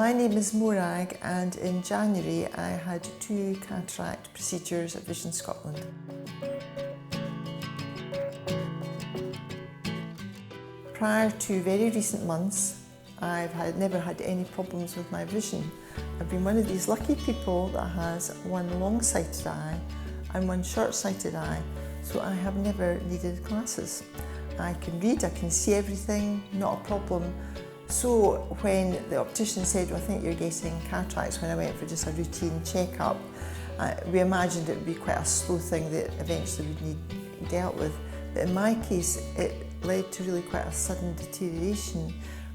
My name is Morag, and in January I had 2 cataract procedures at Vision Scotland. Prior to very recent months, I've never had any problems with my vision. I've been one of these lucky people that has one long-sighted eye and one short-sighted eye, so I have never needed glasses. I can read, I can see everything, not a problem. So when the optician said, well, I think you're getting cataracts, when I went for just a routine checkup, we imagined it would be quite a slow thing that eventually would need dealt with. But in my case, it led to really quite a sudden deterioration.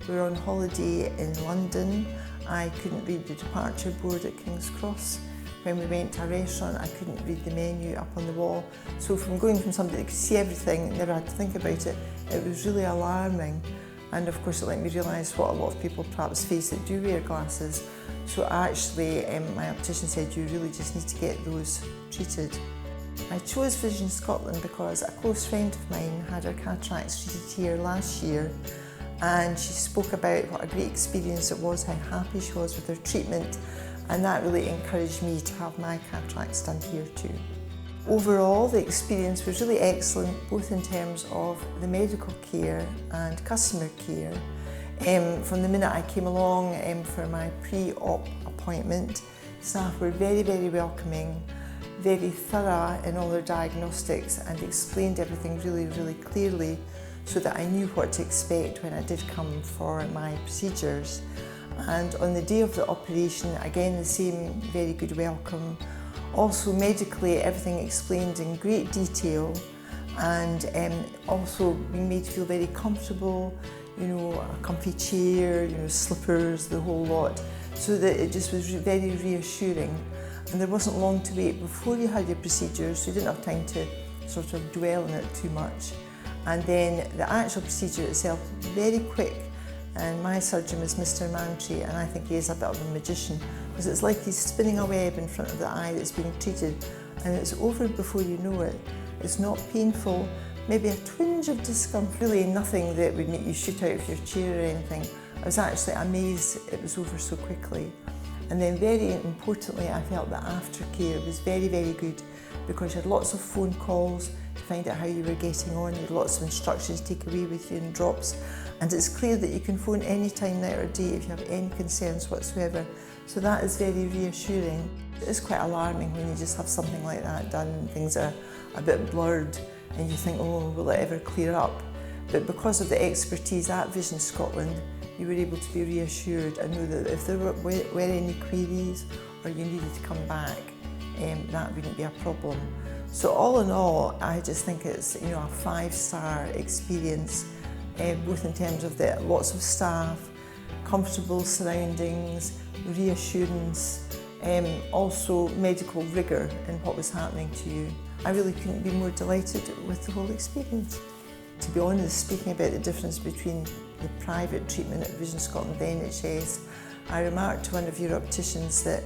We were on holiday in London. I couldn't read the departure board at King's Cross. When we went to a restaurant, I couldn't read the menu up on the wall. So from going from somebody that could see everything, never had to think about it, it was really alarming. And of course it let me realise what a lot of people perhaps face that do wear glasses. So actually my optician said you really just need to get those treated. I chose Vision Scotland because a close friend of mine had her cataracts treated here last year, and she spoke about what a great experience it was, how happy she was with her treatment, and that really encouraged me to have my cataracts done here too. Overall, the experience was really excellent, both in terms of the medical care and customer care. From the minute I came along for my pre-op appointment, staff were very, very welcoming, very thorough in all their diagnostics, and explained everything really, really clearly so that I knew what to expect when I did come for my procedures. And on the day of the operation, again, the same very good welcome. Also medically, everything explained in great detail, and also being made to feel very comfortable, you know, a comfy chair, you know, slippers, the whole lot, so that it just was very reassuring. And there wasn't long to wait before you had your procedures, so you didn't have time to sort of dwell on it too much. And then the actual procedure itself, very quick. And my surgeon was Mr. Mantry, and I think he is a bit of a magician, because it's like he's spinning a web in front of the eye that's being treated, and it's over before you know it. It's not painful, maybe a twinge of discomfort, really nothing that would make you shoot out of your chair or anything. I was actually amazed it was over so quickly. And then very importantly, I felt the aftercare was very, very good, because you had lots of phone calls to find out how you were getting on, you had lots of instructions to take away with you in drops, and it's clear that you can phone any time, night or day, if you have any concerns whatsoever. So that is very reassuring. It is quite alarming when you just have something like that done and things are a bit blurred and you think, oh, will it ever clear up? But because of the expertise at Vision Scotland, you were able to be reassured and know that if there were any queries or you needed to come back, that wouldn't be a problem. So all in all, I just think it's, you know, a 5-star experience, both in terms of the lots of staff, comfortable surroundings, reassurance, also medical rigour in what was happening to you. I really couldn't be more delighted with the whole experience. To be honest, speaking about the difference between the private treatment at Vision Scotland and the NHS, I remarked to one of your opticians that,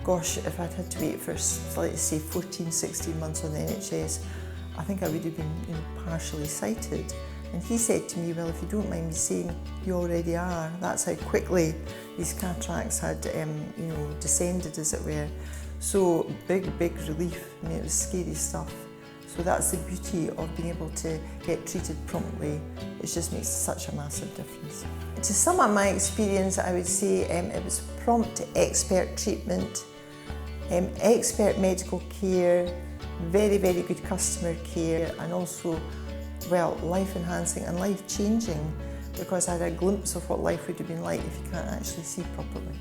gosh, if I'd had to wait for, let's say, 14, 16 months on the NHS, I think I would have been, you know, partially sighted. And he said to me, well, if you don't mind me saying, you already are. That's how quickly these cataracts had, you know, descended, as it were. So big, big relief. I mean, it was scary stuff. So that's the beauty of being able to get treated promptly. It just makes such a massive difference. To sum up my experience, I would say it was prompt expert treatment, expert medical care, very, very good customer care, and also, well, life-enhancing and life-changing, because I had a glimpse of what life would have been like if you can't actually see properly.